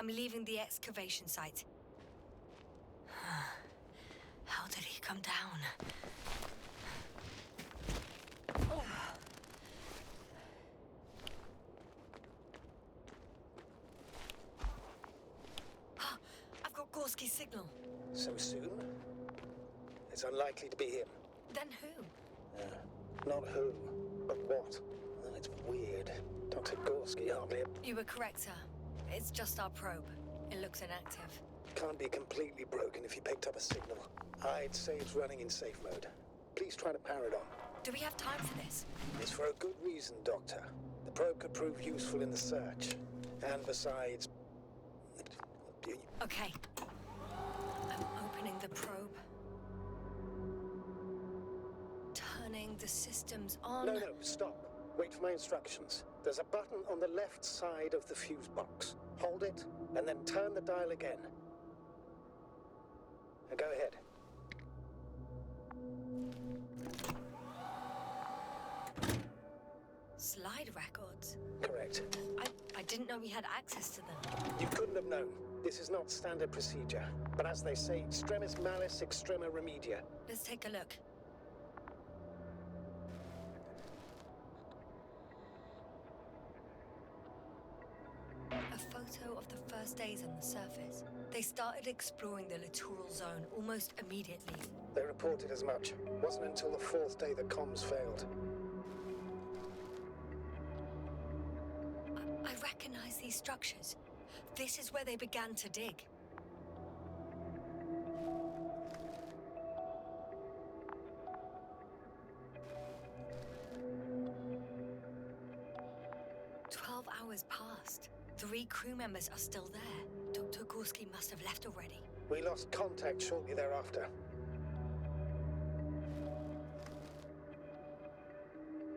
I'm leaving the excavation site. How did he come down? I've got Gorski's signal. So soon? It's unlikely to be him. Then who? Not who, but what. Oh, it's weird. Dr. Gorski hardly... You were correct, sir. It's just our probe. It looks inactive. Can't be completely broken if you picked up a signal. I'd say it's running in safe mode. Please try to power it on. Do we have time for this? It's for a good reason, Doctor. The probe could prove useful in the search. And besides... Okay. I'm opening the probe. Turning the systems on. No, stop. Wait for my instructions. There's a button on the left side of the fuse box. Hold it, and then turn the dial again. Now go ahead. Slide records? Correct. I didn't know we had access to them. You couldn't have known. This is not standard procedure. But as they say, extremis malice, extrema remedia. Let's take a look. A photo of the first days on the surface. They started exploring the littoral zone almost immediately. They reported as much. Wasn't until the fourth day the comms failed. I recognize these structures. This is where they began to dig. Hours passed. 3 crew members are still there. Dr. Gorski must have left already. We lost contact shortly thereafter.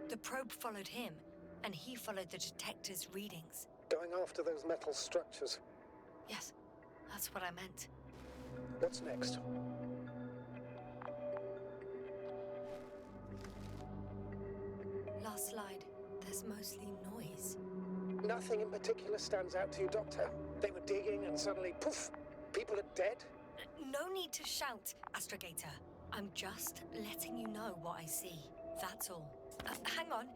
The probe followed him, and he followed the detector's readings. Going after those metal structures. Yes, that's what I meant. What's next? Last slide. There's mostly noise. Nothing in particular stands out to you, Doctor. They were digging and suddenly, poof, people are dead? No need to shout, Astrogator. I'm just letting you know what I see. That's all. Hang on.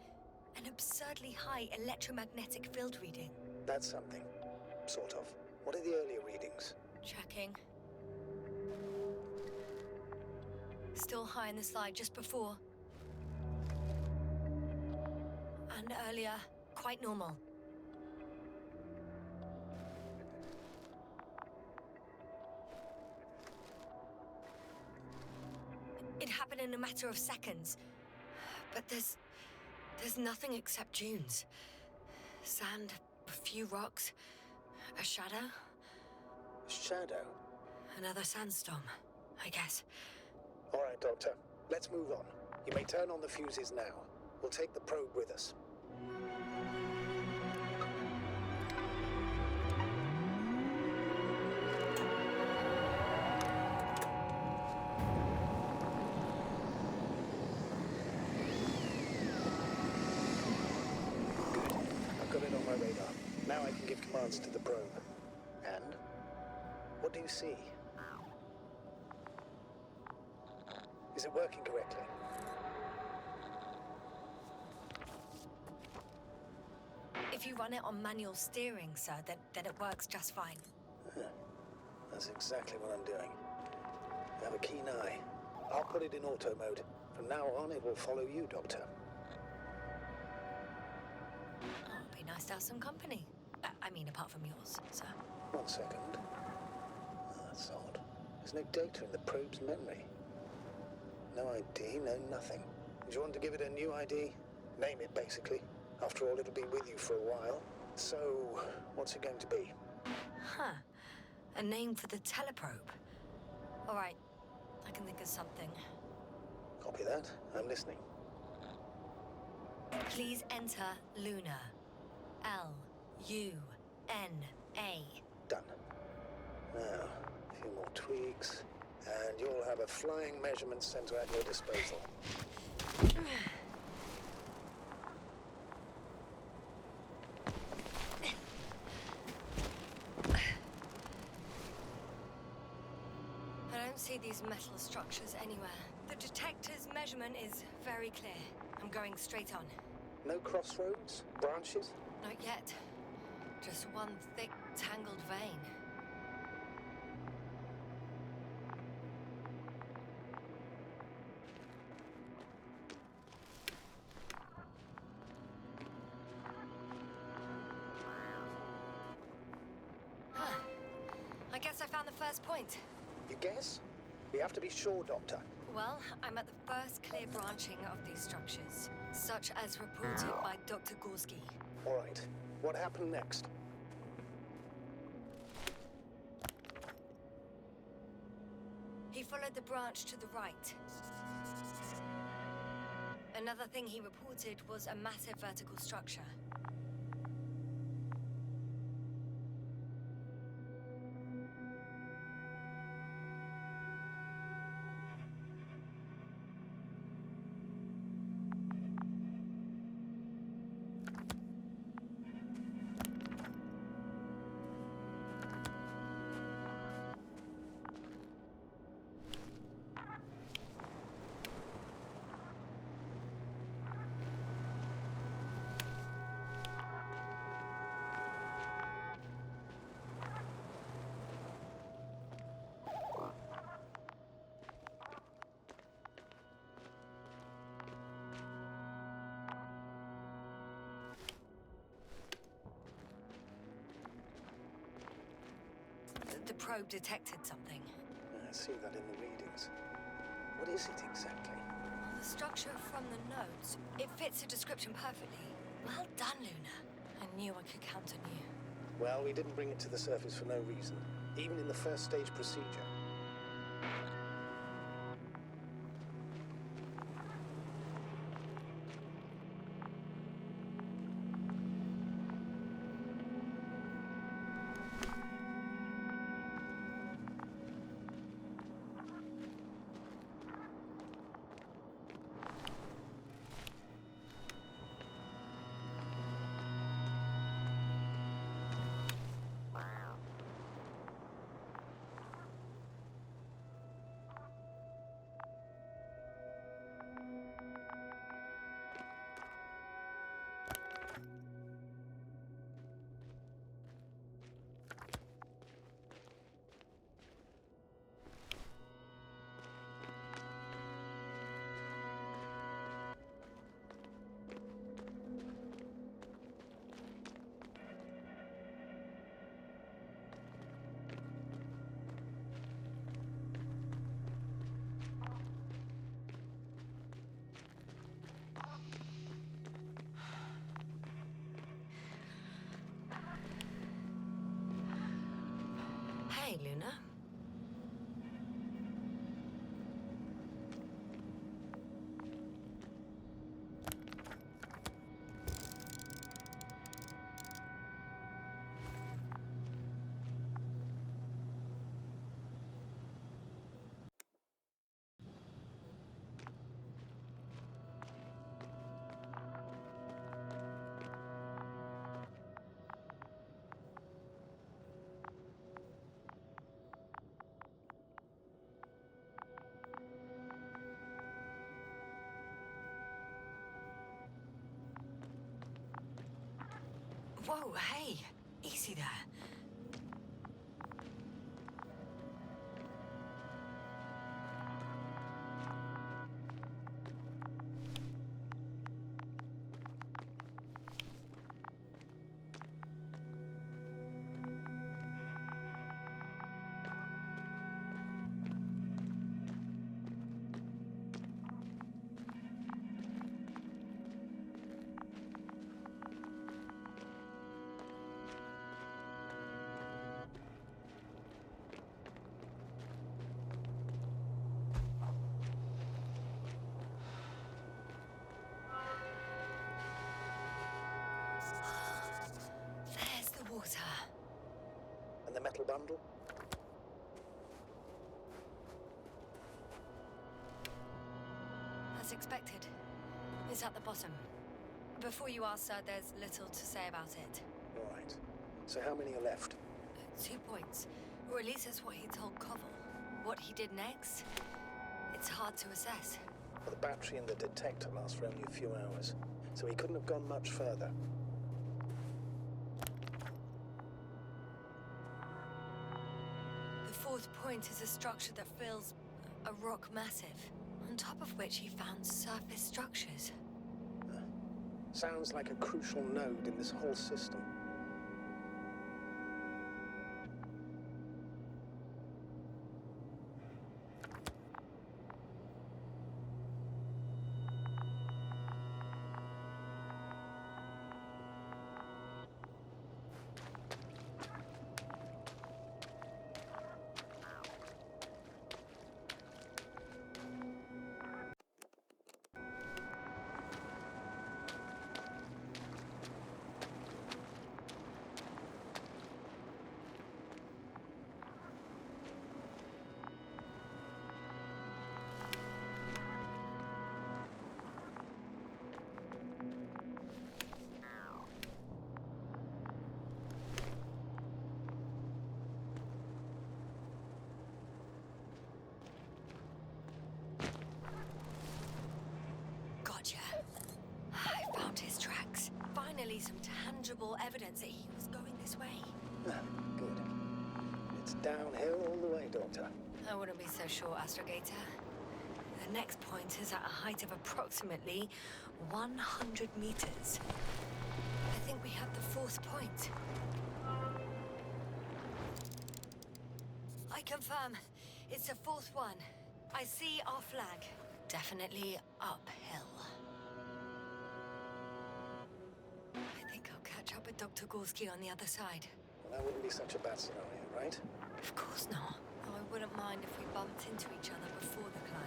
An absurdly high electromagnetic field reading. That's something. Sort of. What are the earlier readings? Checking. Still high in the slide just before. And earlier, quite normal. It happened in a matter of seconds. But there's nothing except dunes. Sand, a few rocks, a shadow. Shadow? Another sandstorm, I guess. All right, Doctor. Let's move on. You may turn on the fuses now. We'll take the probe with us. Now I can give commands to the probe. And? What do you see? Is it working correctly? If you run it on manual steering, sir, then it works just fine. That's exactly what I'm doing. I have a keen eye. I'll put it in auto mode. From now on, it will follow you, Doctor. Oh, it'd be nice to have some company. I mean, apart from yours, sir. 1 second. Oh, that's odd. There's no data in the probe's memory. No ID, no nothing. Do you want to give it a new ID? Name it, basically. After all, it'll be with you for a while. So, what's it going to be? Huh. A name for the teleprobe. All right. I can think of something. Copy that. I'm listening. Please enter Luna. L-U-N-A. Done. Now, a few more tweaks, and you'll have a flying measurement center at your disposal. don't see these metal structures anywhere. The detector's measurement is very clear. I'm going straight on. No crossroads? Branches? Not yet. Just one thick, tangled vein. Huh. I guess I found the first point. You guess? We have to be sure, Doctor. Well, I'm at the first clear branching of these structures, such as reported by Dr. Gorski. All right. What happened next? He followed the branch to the right. Another thing he reported was a massive vertical structure. The probe detected something. I see that in the readings. What is it exactly? The structure from the notes, it fits the description perfectly. Well done, Luna. I knew I could count on you. Well, we didn't bring it to the surface for no reason, even in the first stage procedure. Hey, Luna. Whoa, hey. Easy there. There's the water. And the metal bundle? As expected. It's at the bottom. Before you ask, sir, there's little to say about it. All right. So how many are left? 2 points. Or at least that's what he told Koval. What he did next, it's hard to assess. Well, the battery in the detector lasts for only a few hours, so he couldn't have gone much further. The fourth point is a structure that fills a rock massive, on top of which he found surface structures. Sounds like a crucial node in this whole system. Gotcha. I found his tracks. Finally, some tangible evidence that he was going this way. Good. It's downhill all the way, Doctor. I wouldn't be so sure, Astrogator. The next point is at a height of approximately 100 meters. I think we have the fourth point. I confirm. It's the fourth one. I see our flag. Definitely uphill. I think I'll catch up with Dr. Gorski on the other side. Well, that wouldn't be such a bad scenario, right? Of course not. Though I wouldn't mind if we bumped into each other before the climb.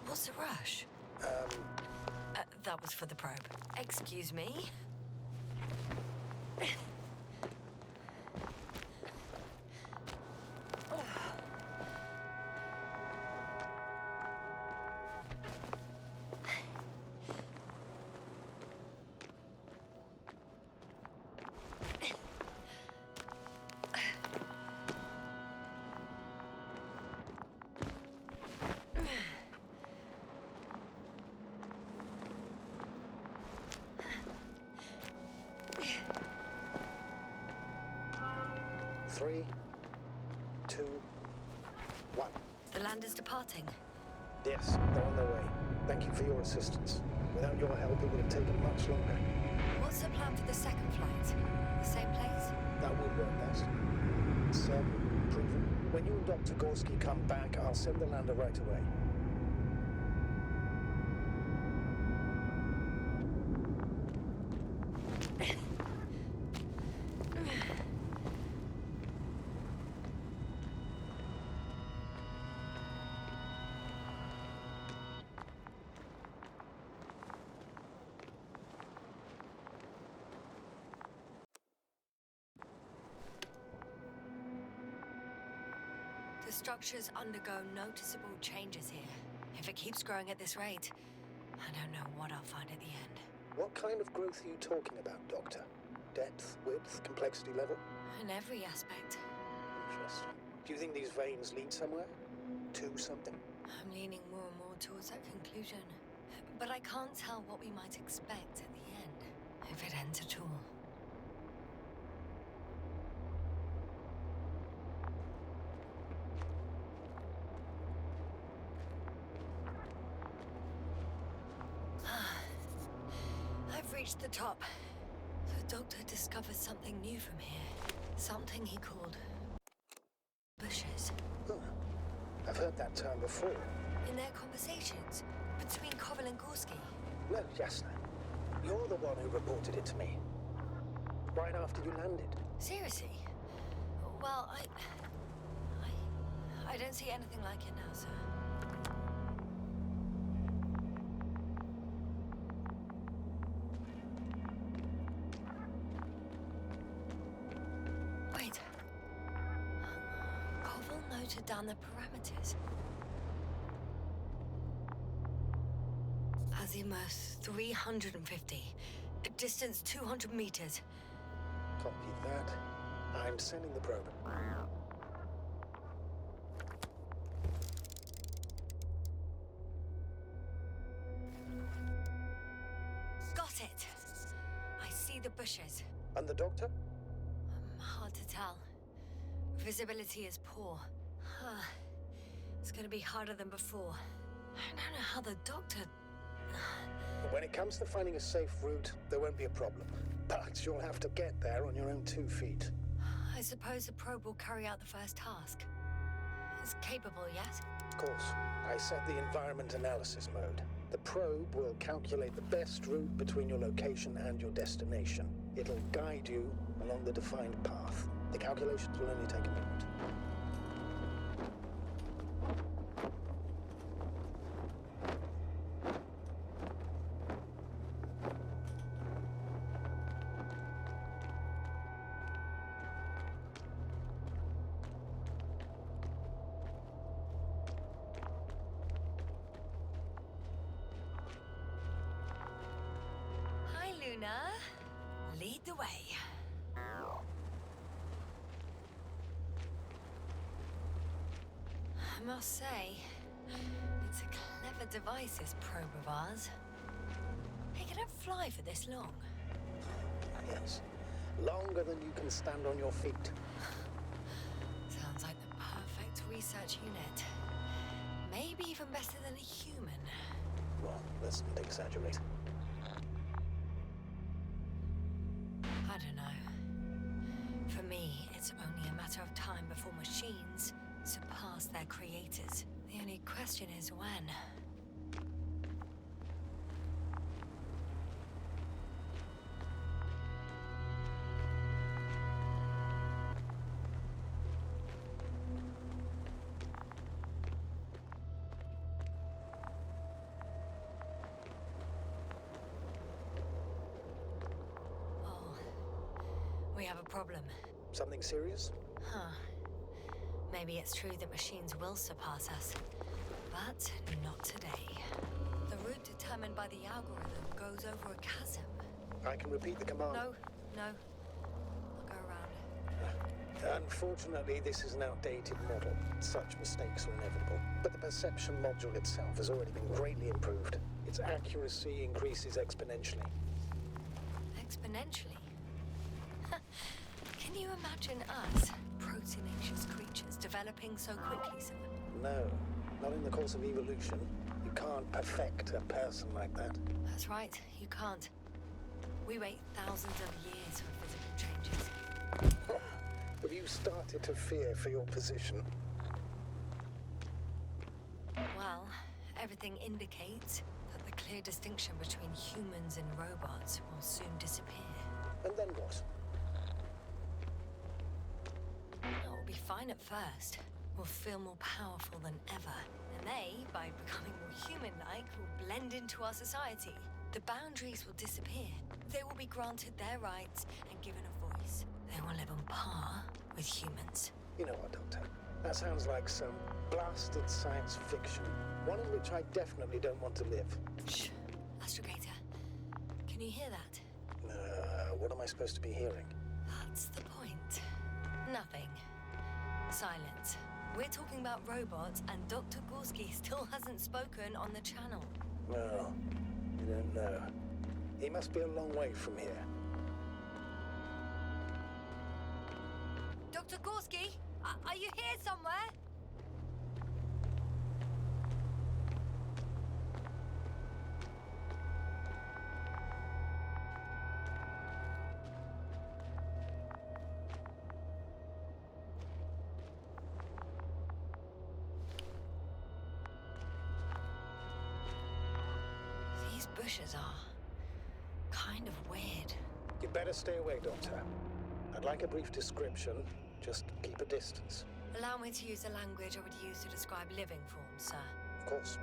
What's the rush? That was for the probe. Excuse me? Three, two, one. The land is departing. Yes, they're on their way. Thank you for your assistance. Without your help, it would have taken much longer. What's the plan for the second flight? The same place? That would work best. It's proven. When you and Dr. Gorski come back, I'll send the lander right away. The structures undergo noticeable changes here. If it keeps growing at this rate, I don't know what I'll find at the end. What kind of growth are you talking about, Doctor? Depth, width, complexity level? In every aspect. Interesting. Do you think these veins lead somewhere? To something? I'm leaning more and more towards that conclusion. But I can't tell what we might expect at the end, if it ends at all. I've reached the top. The doctor discovered something new from here. Something he called bushes. Oh, I've heard that term before. In their conversations between Koval and Gorski. No, Jasna. You're the one who reported it to me. Right after you landed. Seriously? Well, I don't see anything like it now, sir. Wait. Koval noted down the parameters. Azimuth 350. Distance 200 meters. Copy that. I'm sending the probe. Got it. I see the bushes. And the doctor? Hard to tell. Visibility is poor. It's gonna be harder than before. I don't know how the doctor... When it comes to finding a safe route, there won't be a problem. But you'll have to get there on your own 2 feet. I suppose the probe will carry out the first task. It's capable, yes? Of course. I set the environment analysis mode. The probe will calculate the best route between your location and your destination. It'll guide you along the defined path. The calculations will only take a moment. Hi, Luna. Lead the way. I must say, it's a clever device, this probe of ours. It can fly for this long. Yes. Longer than you can stand on your feet. Sounds like the perfect research unit. Maybe even better than a human. Well, let's not exaggerate. I don't know. For me, it's only a matter of time before machines surpass their creators. The only question is when. We have a problem. Something serious? Huh. Maybe it's true that machines will surpass us. But not today. The route determined by the algorithm goes over a chasm. I can repeat the command. No. I'll go around. Unfortunately, this is an outdated model. Such mistakes are inevitable. But the perception module itself has already been greatly improved. Its accuracy increases exponentially. Exponentially? Can you imagine us, proteinaceous creatures, developing so quickly, sir? No, not in the course of evolution. You can't perfect a person like that. That's right, you can't. We wait thousands of years for physical changes. Have you started to fear for your position? Well, everything indicates that the clear distinction between humans and robots will soon disappear. And then what? It will be fine at first. We'll feel more powerful than ever. And they, by becoming more human-like, will blend into our society. The boundaries will disappear. They will be granted their rights and given a voice. They will live on par with humans. You know what, Doctor? That sounds like some blasted science fiction. One in which I definitely don't want to live. Shh. Astrogator, can you hear that? What am I supposed to be hearing? That's the point. Nothing. Silence. We're talking about robots, and Dr. Gorski still hasn't spoken on the channel. Well, you don't know. He must be a long way from here. Dr. Gorski, are you here somewhere? These bushes are kind of weird. You'd better stay away, Doctor. I'd like a brief description. Just keep a distance. Allow me to use the language I would use to describe living forms, sir. Of course.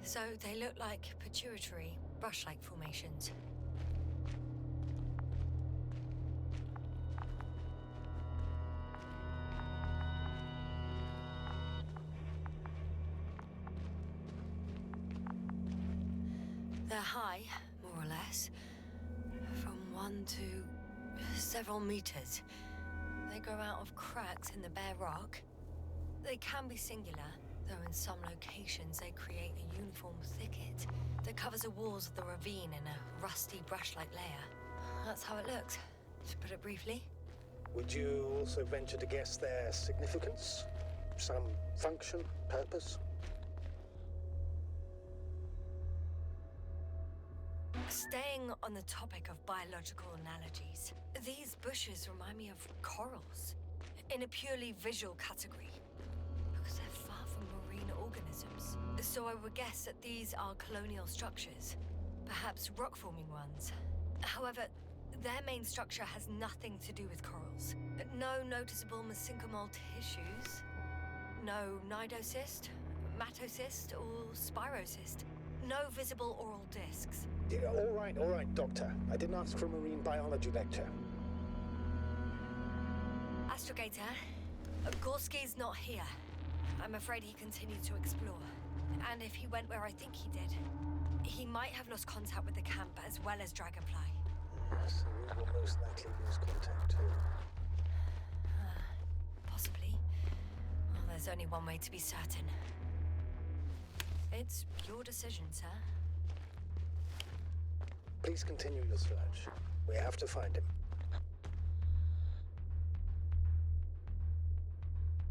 So they look like pituitary, brush-like formations. They're high, more or less, from 1 to several meters. They grow out of cracks in the bare rock. They can be singular, though in some locations they create a uniform thicket that covers the walls of the ravine in a rusty brush-like layer. That's how it looks, to put it briefly. Would you also venture to guess their significance? Some function, purpose? Staying on the topic of biological analogies, these bushes remind me of corals, in a purely visual category, because they're far from marine organisms. So I would guess that these are colonial structures, perhaps rock-forming ones. However, their main structure has nothing to do with corals. No noticeable mesenchymal tissues, no nidocyst, matocyst, or spirocyst. No visible oral discs. Yeah, all right, Doctor. I didn't ask for a marine biology lecture. Astrogator, Gorski's not here. I'm afraid he continued to explore. And if he went where I think he did, he might have lost contact with the camp as well as Dragonfly. So we will most likely lose contact too. Possibly. Well, there's only one way to be certain. It's your decision, sir. Please continue your search. We have to find him.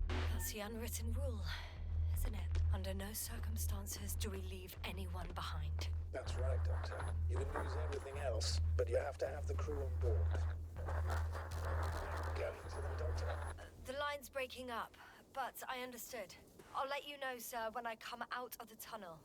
That's the unwritten rule, isn't it? Under no circumstances do we leave anyone behind. That's right, Doctor. You can lose everything else, but you have to have the crew on board. Going to them, Doctor? The line's breaking up, but I understood. I'll let you know, sir, when I come out of the tunnel.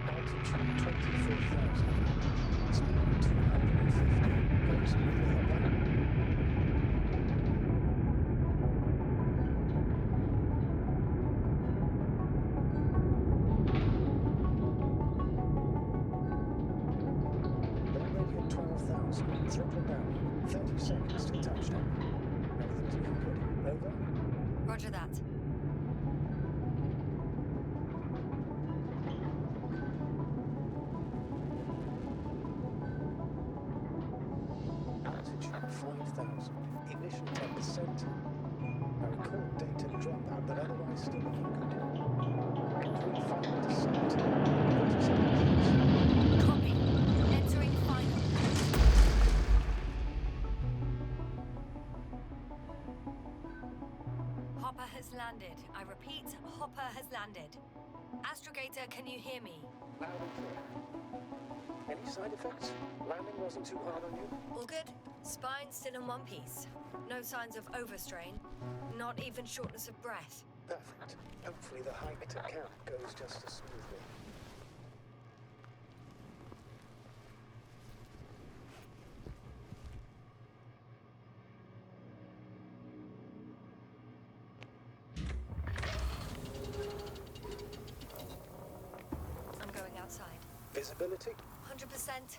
Altitude 24,000. Speed 250. Goes with the hopper. Already at 12,000. Throttle down. 30 seconds till touchdown. Everything's looking good. Over. Roger that. Altitude 5,000. Ignition 10%. I record data drop out, but otherwise still looking good. Entering final descent. 30 seconds. Copy. Entering final. Hopper has landed. I repeat, Hopper has landed. Astrogator, can you hear me? Loud and clear. Any side effects? Landing wasn't too hard on you? All good. Spine still in one piece. No signs of overstrain. Not even shortness of breath. Perfect. Hopefully the hike to camp goes just as smoothly. I'm going outside. Visibility? 100%.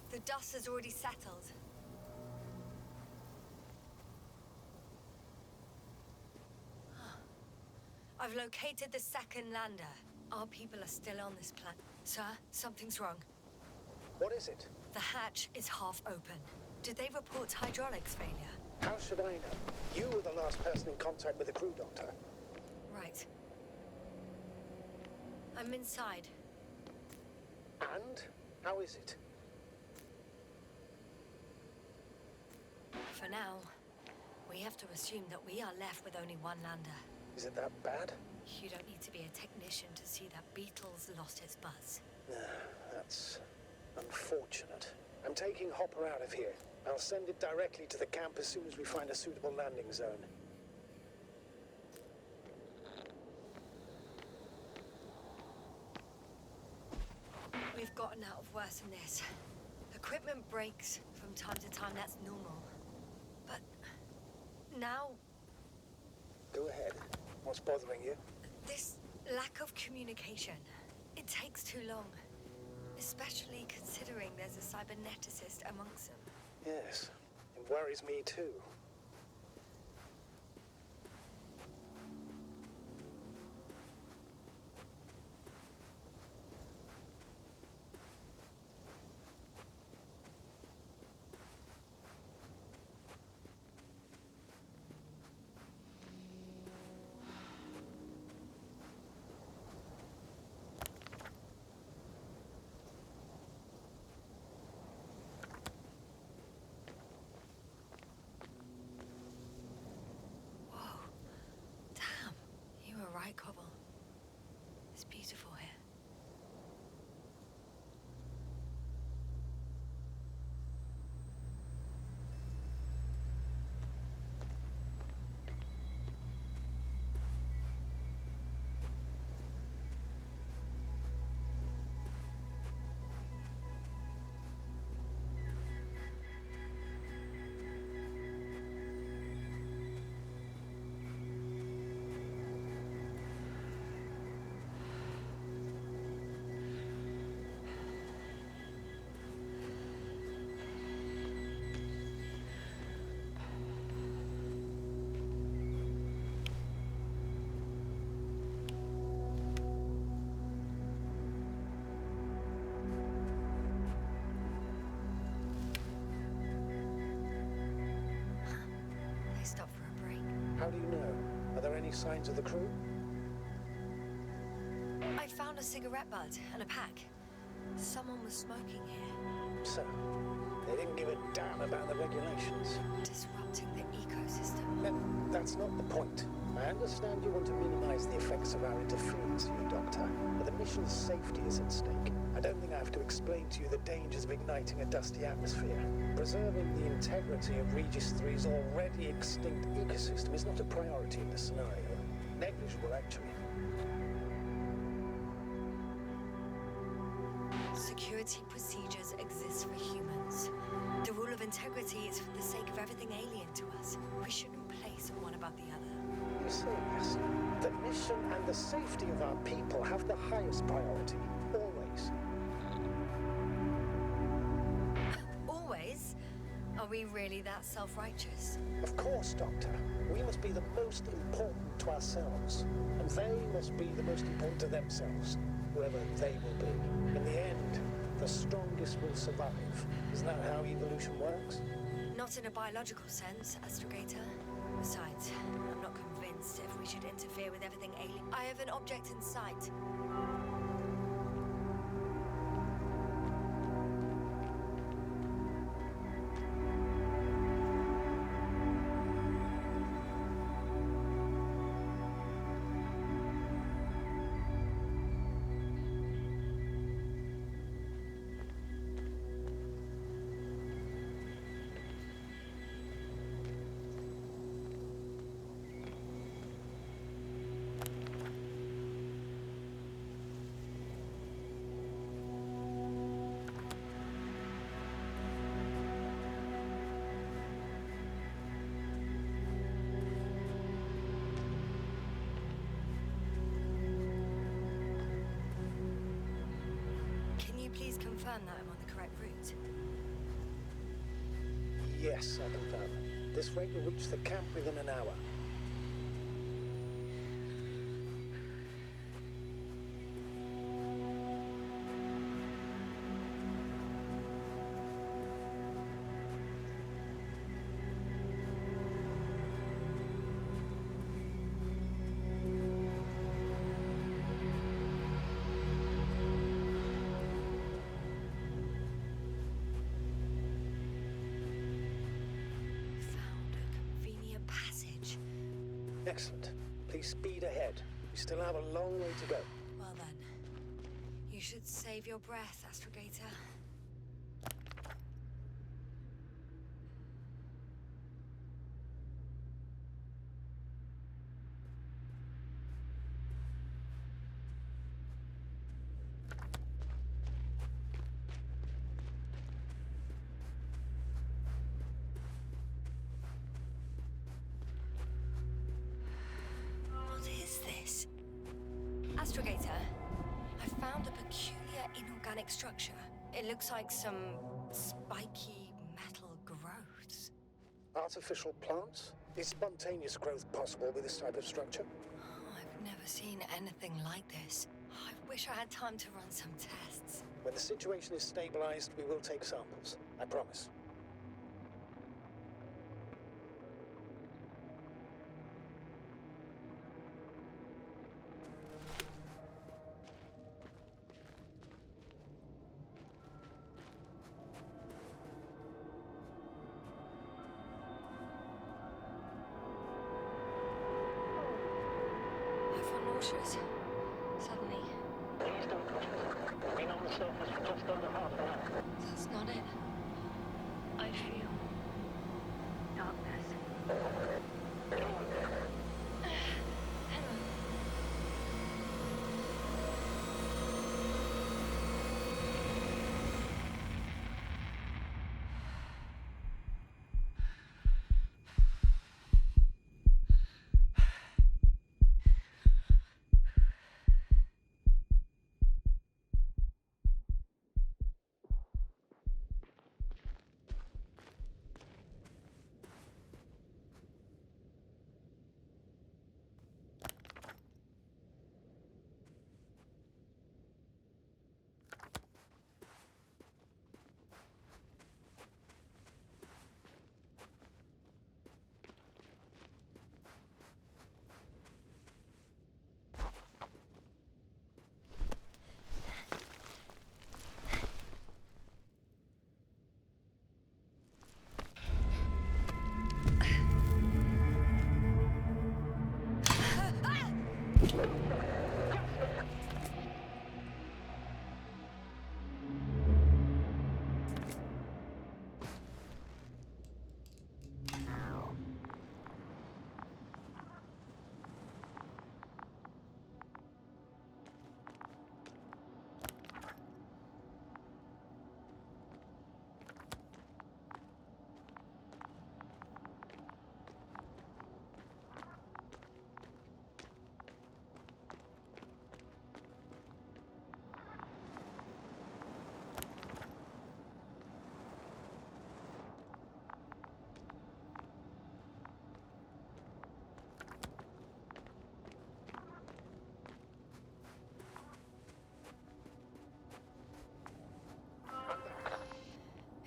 The dust has already settled. I've located the second lander. Our people are still on this planet. Sir, something's wrong. What is it? The hatch is half open. Did they report hydraulics failure? How should I know? You were the last person in contact with the crew, Doctor. Right. I'm inside. And? How is it? For now, we have to assume that we are left with only one lander. Is it that bad? You don't need to be a technician to see that Beetle's lost its buzz. No, that's unfortunate. I'm taking Hopper out of here. I'll send it directly to the camp as soon as we find a suitable landing zone. We've gotten out of worse than this. Equipment breaks from time to time, that's normal. But now, Go ahead. What's bothering you? this lack of communication, it takes too long. Especially considering there's a cyberneticist amongst them. Yes, it worries me too. Whoa. Damn. You were right, Cobble. It's beautiful here. They stopped for a break. How do you know? Are there any signs of the crew? I found a cigarette butt and a pack. Someone was smoking here, So, they didn't give a damn about the regulations. disrupting the ecosystem. That's not the point. I understand you want to minimize the effects of our interference here, Doctor, but the mission's safety is at stake. I don't think I have to explain to you the dangers of igniting a dusty atmosphere. Preserving the integrity of Regis 3's already extinct ecosystem is not a priority in this scenario. Negligible, actually. Security procedures exist for humans. The rule of integrity is for the sake of everything alien to us. We shouldn't place one above the other. You say yes. The mission and the safety of our people have the highest priority. Always. Always? Are we really that self-righteous? Of course, Doctor. We must be the most important to ourselves. And they must be the most important to themselves. Whoever they will be. In the end, the strongest will survive. Isn't that how evolution works? Not in a biological sense, Astrogator. Besides, I'm not convinced if we should interfere with everything alien. I have an object in sight. Can you please confirm that I'm on the correct route? Yes, I confirm. This rate will reach the camp within an hour. Found a convenient passage. Excellent. Simply speed ahead. We still have a long way to go. Well then, you should save your breath, Astrogator. What is this? Astrogator, I found a peculiar inorganic structure. It looks like some spiky metal growths. Artificial plants? Is spontaneous growth possible with this type of structure? Oh, I've never seen anything like this. I wish I had time to run some tests. When the situation is stabilized, we will take samples. I promise. I feel nauseous. Suddenly. Please don't push me. Been on the surface for just under half an hour. That's not it. I feel darkness. Hang on.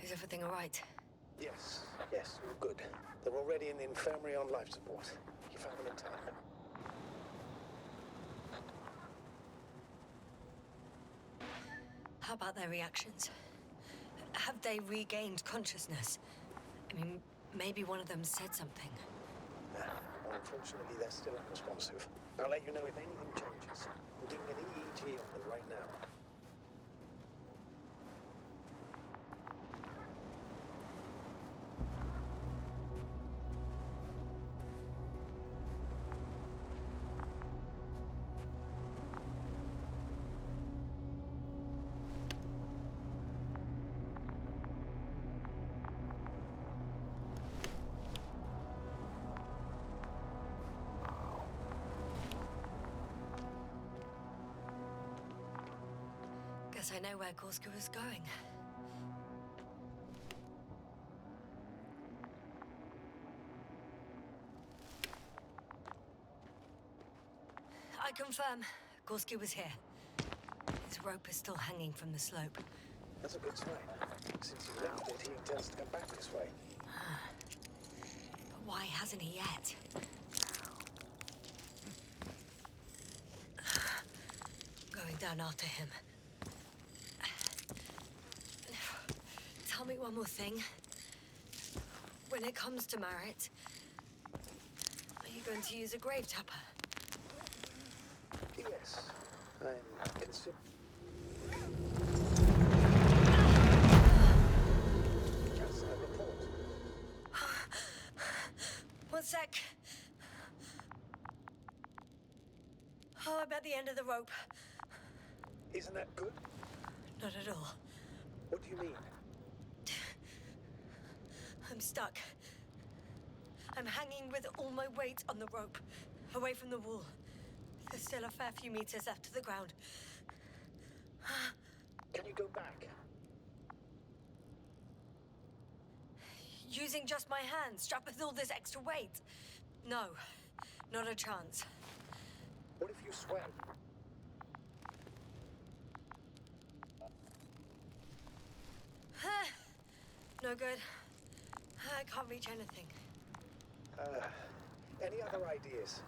Is everything all right? Yes, all good. They're already in the infirmary on life support. You found them in time. How about their reactions? Have they regained consciousness? I mean, maybe one of them said something. Unfortunately, they're still unresponsive. I'll let you know if anything changes. I'm doing an EEG on them right now. Guess I know where Gorska was going. I confirm, Gorski was here. His rope is still hanging from the slope. That's a good sign. Since he left it, he intends to come back this way. But why hasn't he yet? Going down after him. Tell me one more thing. When it comes to Marit, are you going to use a grave tapper? I'm consider. Yes, a report. One sec. Oh, I'm at the end of the rope. Isn't that good? Not at all. What do you mean? I'm stuck. I'm hanging with all my weight on the rope, away from the wall. There's still a fair few meters left to the ground. Can you go back? Using just my hands, strapped with all this extra weight? No, not a chance. What if you swam? No good. I can't reach anything. Any other ideas?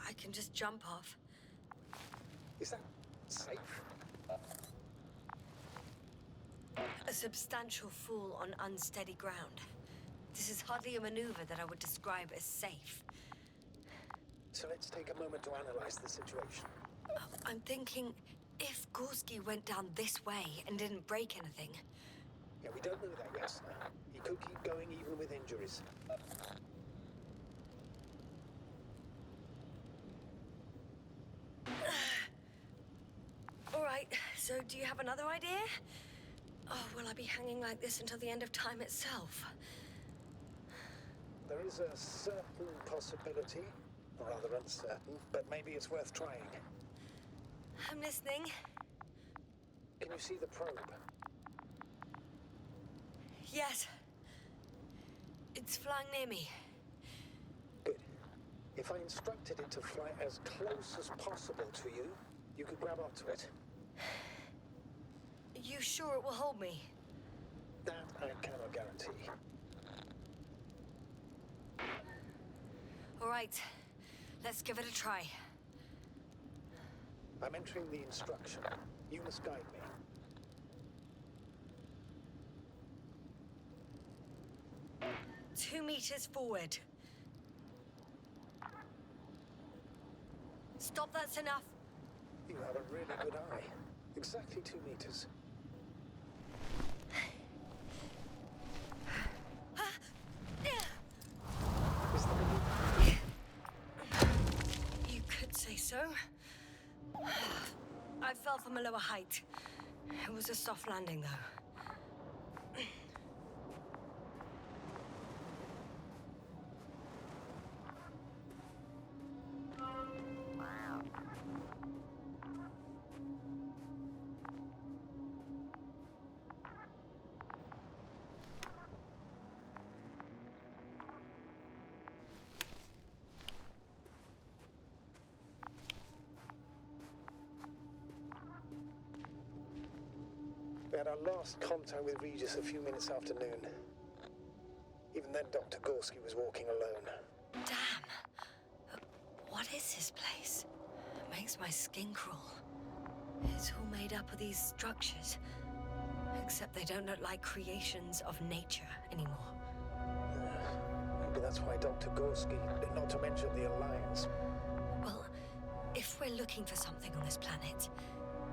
I can just jump off. Is that safe? A substantial fall on unsteady ground. This is hardly a maneuver that I would describe as safe. So let's take a moment to analyze the situation. I'm thinking, if Gorski went down this way and didn't break anything... Yeah, we don't know that yet, sir. He could keep going even with injuries. All right, so do you have another idea? Oh, will I be hanging like this until the end of time itself? There is a certain possibility, or rather uncertain, but maybe it's worth trying. I'm listening. Can you see the probe? Yes. It's flying near me. Good. If I instructed it to fly as close as possible to you, you could grab onto it. You sure it will hold me? That I cannot guarantee. All right, let's give it a try. I'm entering the instruction. You must guide me. Two meters forward. Stop, that's enough. You have a really good eye. Exactly 2 meters. Is that You could say so. I fell from a lower height. It was a soft landing, though. We had our last contact with Regis a few minutes after noon. Even then, Dr. Gorski was walking alone. Damn. What is this place? It makes my skin crawl. It's all made up of these structures. Except they don't look like creations of nature anymore. Maybe that's why Dr. Gorski, not to mention the Alliance. Well, if we're looking for something on this planet,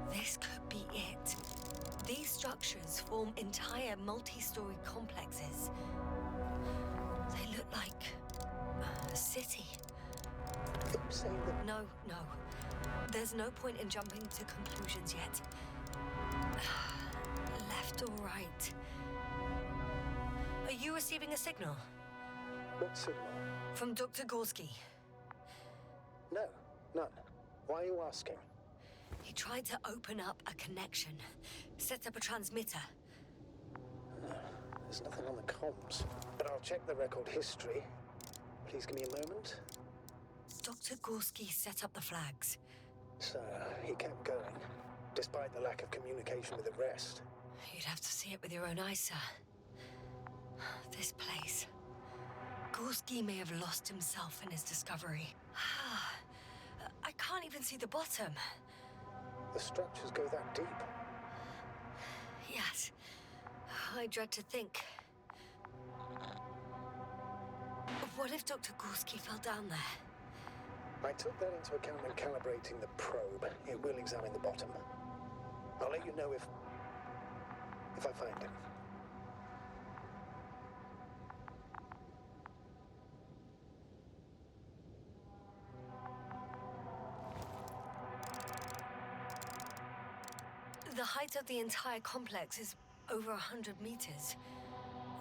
this could be it. These structures form entire multi-story complexes. They look like a city. Are you saying that... No. There's no point in jumping to conclusions yet. Left or right? Are you receiving a signal? What signal? From Dr. Gorski. No, none. Why are you asking? He tried to open up a connection, set up a transmitter. There's nothing on the comms, but I'll check the record history. Please give me a moment. Dr. Gorski set up the flags. So, he kept going, despite the lack of communication with the rest. You'd have to see it with your own eyes, sir. This place. Gorski may have lost himself in his discovery. I can't even see the bottom. The structures go that deep. Yes. I dread to think. What if Dr. Gorski fell down there? I took that into account when calibrating the probe. It will examine the bottom. I'll let you know if I find him. The height of the entire complex is over 100 meters.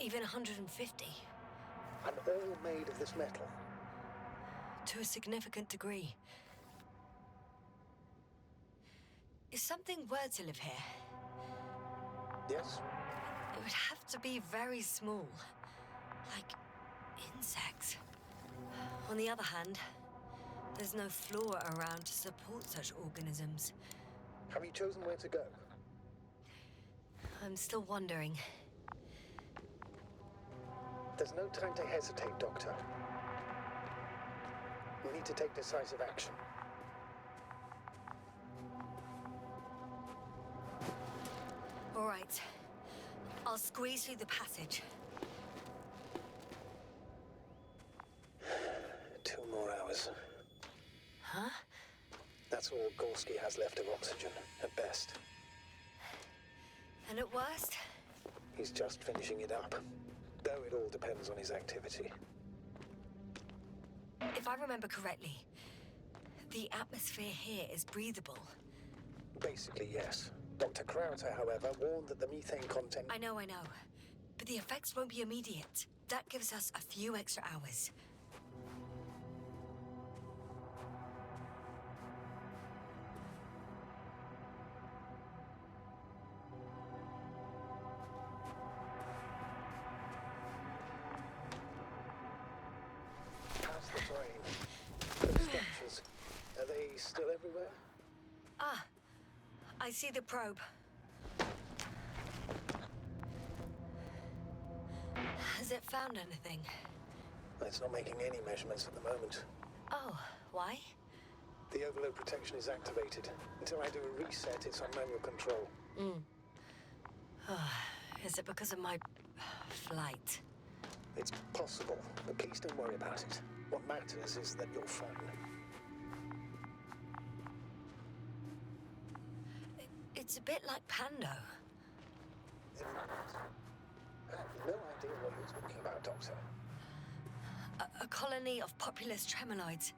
Even 150. And all made of this metal. To a significant degree. If something were to live here, Yes? it would have to be very small. Like insects. On the other hand, there's no flora around to support such organisms. Have you chosen where to go? I'm still wondering. There's no time to hesitate, Doctor. We need to take decisive action. All right. I'll squeeze through the passage. 2 more hours. Huh? That's all Gorski has left of oxygen, at best. And at worst? He's just finishing it up. Though it all depends on his activity. If I remember correctly, the atmosphere here is breathable. Basically, yes. Dr. Krauter, however, warned that the methane content... I know. But the effects won't be immediate. That gives us a few extra hours. Past the terrain. Those structures. Are they still everywhere? Ah, I see the probe. Has it found anything? It's not making any measurements at the moment. Oh, why? The overload protection is activated. Until I do a reset, it's on manual control. Is it because of my flight? It's possible, but please don't worry about it. What matters is that you're fine. It's a bit like Pando. I have no idea what you're talking about, Doctor. A colony of populous tremoloids.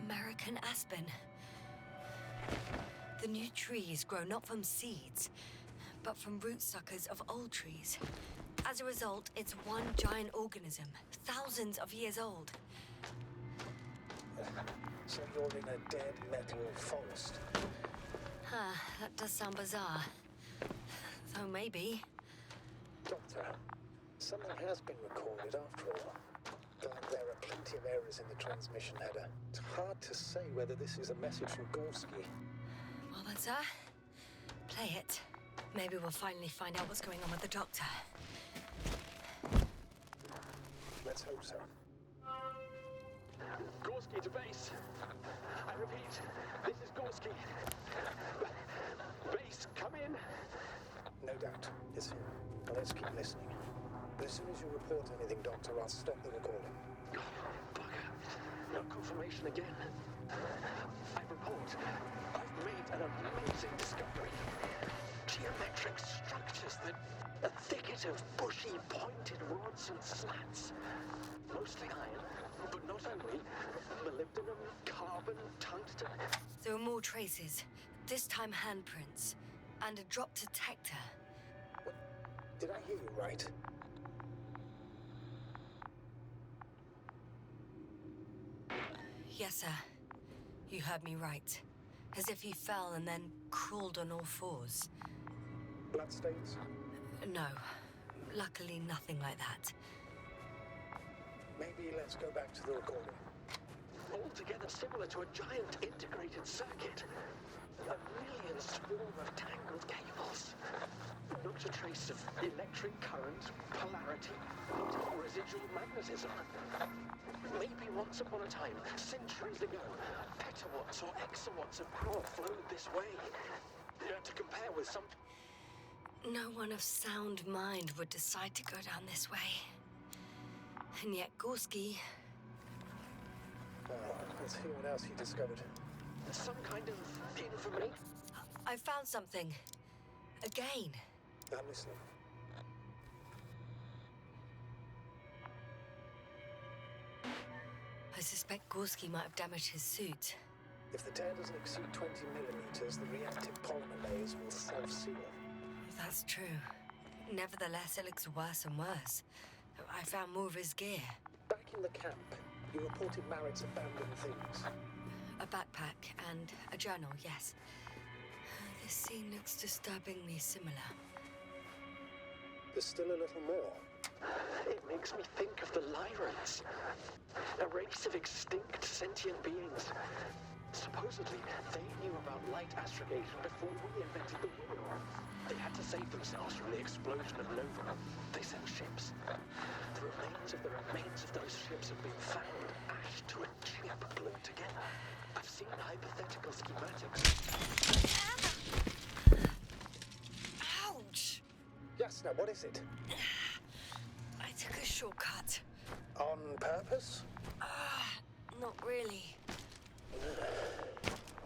American aspen. The new trees grow not from seeds, but from root suckers of old trees. As a result, it's one giant organism, thousands of years old. So you're in a dead metal forest. That does sound bizarre. Though maybe. Doctor, something has been recorded after all. Though there are plenty of errors in the transmission header. It's hard to say whether this is a message from Gorski. Well then, sir, play it. Maybe we'll finally find out what's going on with the doctor. Let's hope so. Gorski to base. I repeat, this is Gorski. Base, come in. No doubt. It's him. Now let's keep listening. But as soon as you report anything, Doctor, I'll stop the recording. Bugger. No confirmation again. I report. I've made an amazing discovery. Geometric structures that... A thicket of bushy, pointed rods and slats. Mostly iron, but not only. Molybdenum, carbon, tungsten. There are more traces. This time handprints. And a drop detector. What? Did I hear you right? Yes, sir. You heard me right. As if he fell and then crawled on all fours. Bloodstains? No. Luckily, nothing like that. Maybe let's go back to the recording. Altogether similar to a giant integrated circuit. A million and a swarm of tangled cables. Not a trace of electric current, polarity, not even residual magnetism. Maybe once upon a time, centuries ago, petawatts or exawatts of power flowed this way. To compare with some... No one of sound mind would decide to go down this way. And yet Gorski... Let's hear what else you discovered. Some kind of information. I found something. Again. I'm listening. I suspect Gorski might have damaged his suit. If the tear doesn't exceed 20 millimeters, the reactive polymer layers will self-seal. That's true. Nevertheless, it looks worse and worse. I found more of his gear. Back in the camp, you reported Marrett's abandoned things. A backpack and a journal, yes. This scene looks disturbingly similar. There's still a little more. It makes me think of the Lyrans. A race of extinct sentient beings. Supposedly, they knew about light astrogation before we invented the wheel. They had to save themselves from the explosion of Nova. They sent ships. The remains of those ships have been found, ashed to a chip glued together. I've seen hypothetical schematics. Ouch! Yes, now what is it? I took a shortcut. On purpose? Not really.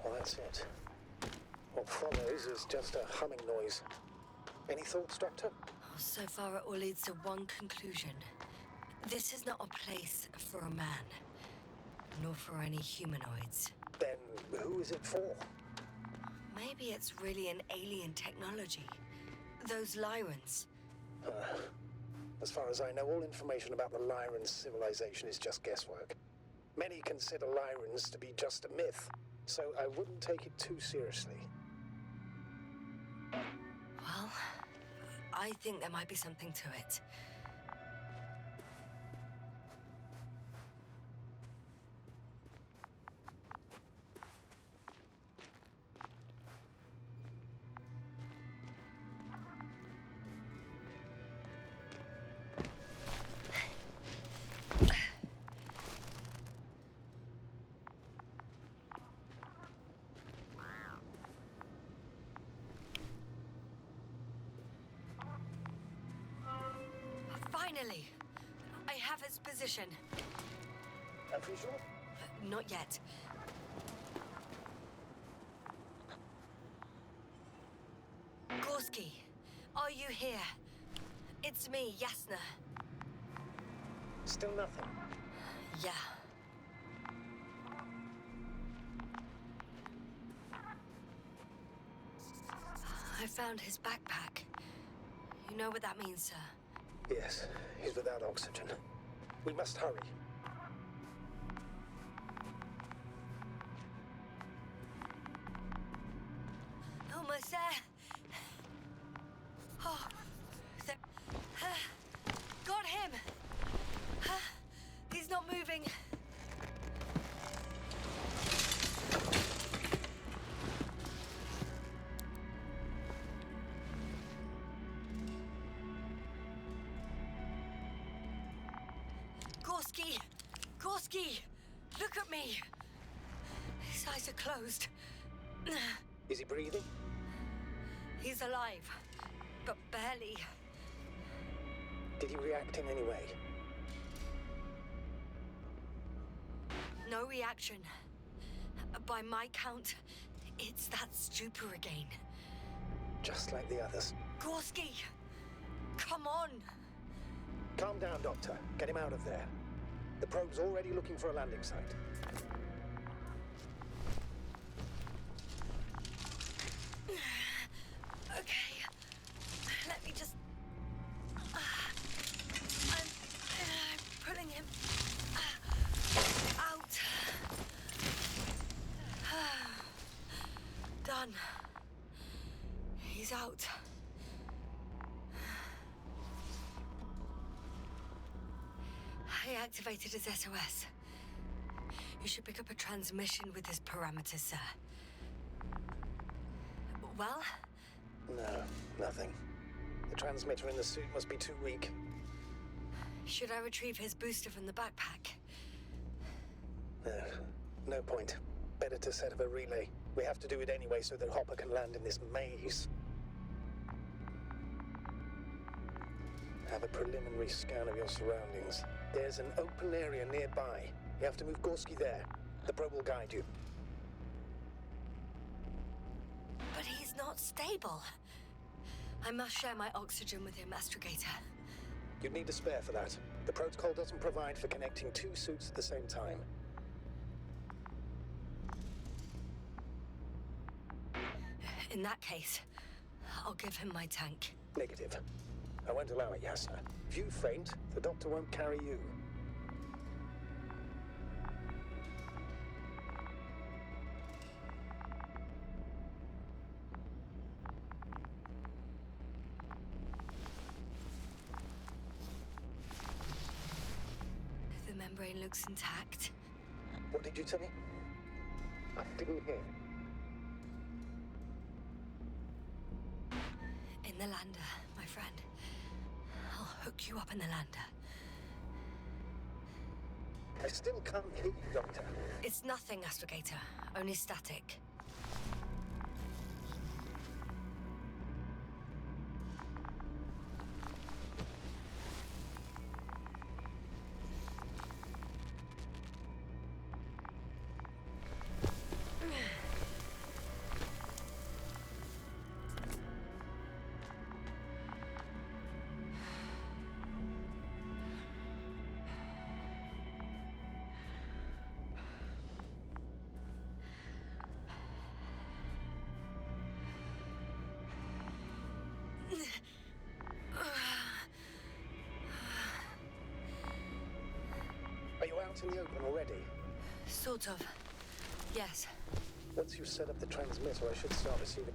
Well, that's it. What follows is just a humming noise. Any thoughts, Doctor? So far, it all leads to one conclusion. This is not a place for a man, nor for any humanoids. Then who is it for? Maybe it's really an alien technology. Those Lyrans. As far as I know, all information about the Lyran civilization is just guesswork. Many consider Lyrans to be just a myth, so I wouldn't take it too seriously. Well, I think there might be something to it. Finally! I have its position. A visual? Not yet. Gorski, are you here? It's me, Yasna. Still nothing. Yeah. I found his backpack. You know what that means, sir? Yes, he's without oxygen. We must hurry. Almost there. Oh, there. Got him. He's not moving. Gorski! Gorski! Look at me! His eyes are closed. Is he breathing? He's alive, but barely. Did he react in any way? No reaction. By my count, it's that stupor again. Just like the others. Gorski! Come on! Calm down, Doctor. Get him out of there. The probe's already looking for a landing site. Okay. Let me just... I'm pulling him out. Done. He's out. I activated his SOS. You should pick up a transmission with his parameters, sir. Well? No, nothing. The transmitter in the suit must be too weak. Should I retrieve his booster from the backpack? No point. Better to set up a relay. We have to do it anyway so that Hopper can land in this maze. Have a preliminary scan of your surroundings. There's an open area nearby. You have to move Gorski there. The probe will guide you. But he's not stable. I must share my oxygen with him, Astrogator. You'd need a spare for that. The protocol doesn't provide for connecting two suits at the same time. In that case, I'll give him my tank. Negative. I won't allow it, Yasna. If you faint, the doctor won't carry you. The membrane looks intact. What did you say? I didn't hear. In the lander, my friend. I'll hook you up in the lander. I still can't hear you, Doctor. It's nothing, Astrogator. Only static. Are you out in the open already? Sort of. Yes. Once you set up the transmitter, I should start receiving...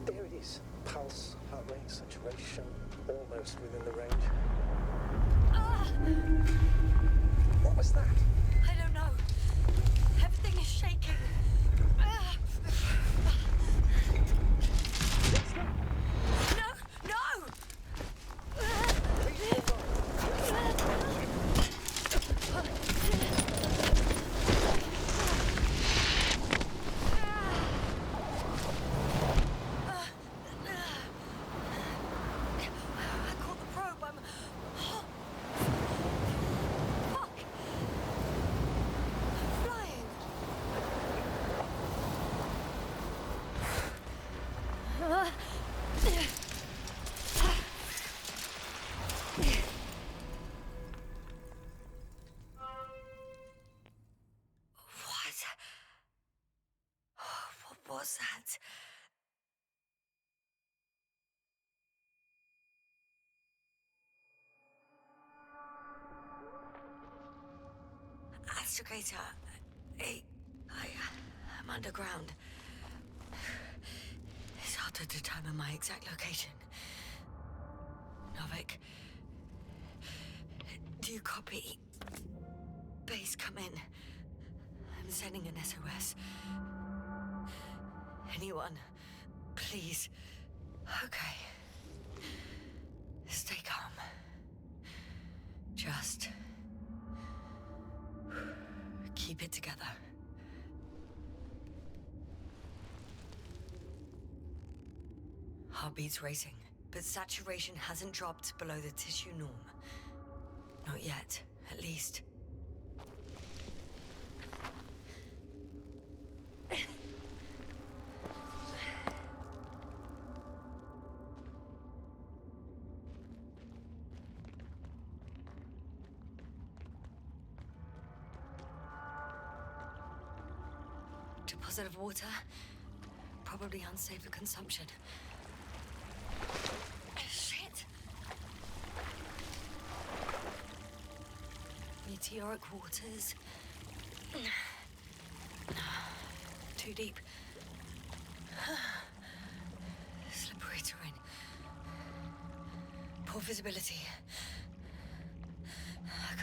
There it is. Pulse, heart rate, saturation, almost within the range. What was that? I don't know. Everything is shaking. No! No! I caught the probe. I'm... Fuck! I'm flying. What was that? Astrogator, I'm underground. It's hard to determine my exact location. Novik, do you copy? Base, come in. I'm sending an SOS. Anyone, please. Okay. Stay calm. Just keep it together. Heartbeat's racing, but saturation hasn't dropped below the tissue norm. Not yet, at least. Deposit of water, probably unsafe for consumption. Shit! Meteoric waters. too deep. Slippery terrain. Poor visibility.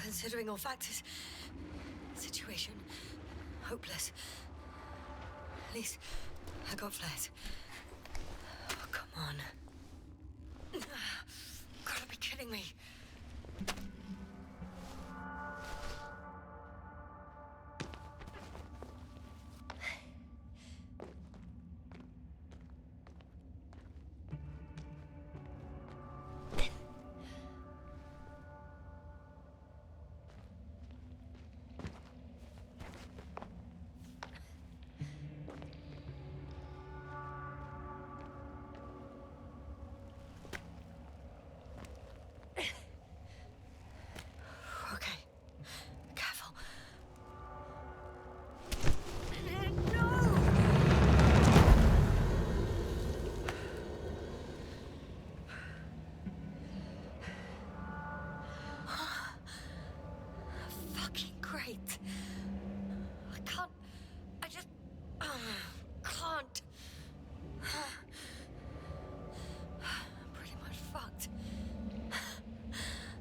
Considering all factors, situation hopeless. At least I got flares. Oh, come on. Gotta be kidding me.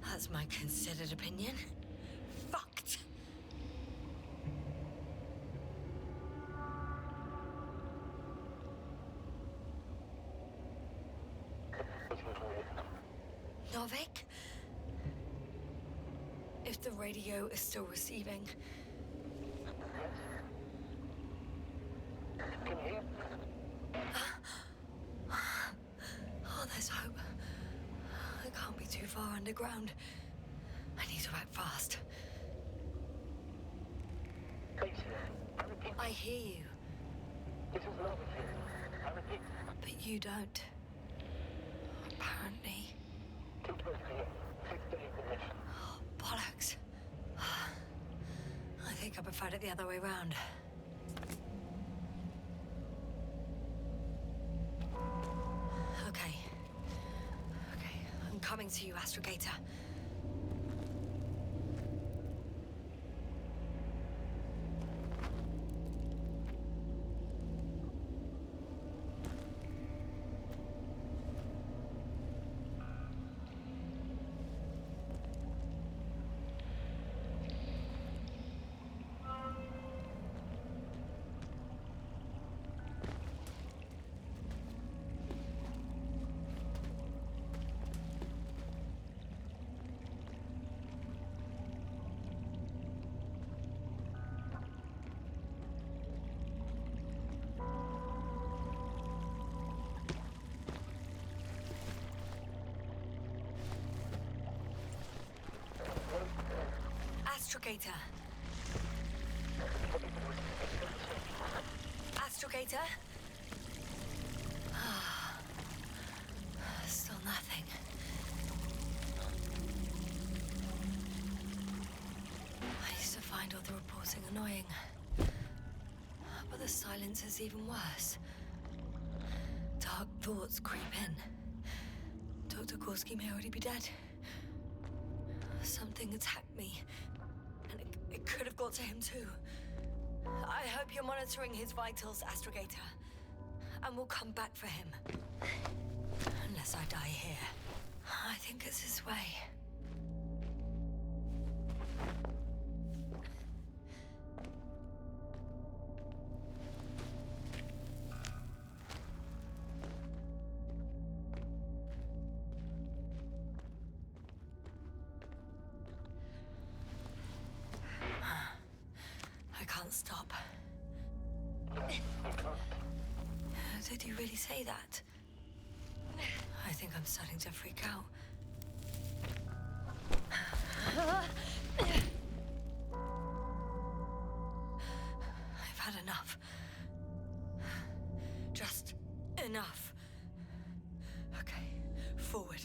That's my considered opinion. Fucked. Novik? If the radio is still receiving. Can you hear? Oh, there's hope. It can't be too far underground. I need to act fast. Please, I repeat. I hear you, This is Novik here. I repeat. but you don't. Apparently. Keep it clear. Take the information. Oh, bollocks. I think I preferred it the other way round. Okay. I'm coming to you, Astrogator. Astrogator. Astrogator? Still nothing. I used to find all the reporting annoying. But the silence is even worse. Dark thoughts creep in. Dr. Gorski may already be dead. Something attacked me. And it could have got to him too. I hope you're monitoring his vitals, Astrogator. And we'll come back for him. Unless I die here. I think it's his way. I can't stop. Did you really say that? I think I'm starting to freak out. I've had enough. Just enough. Okay, forward.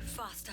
Faster.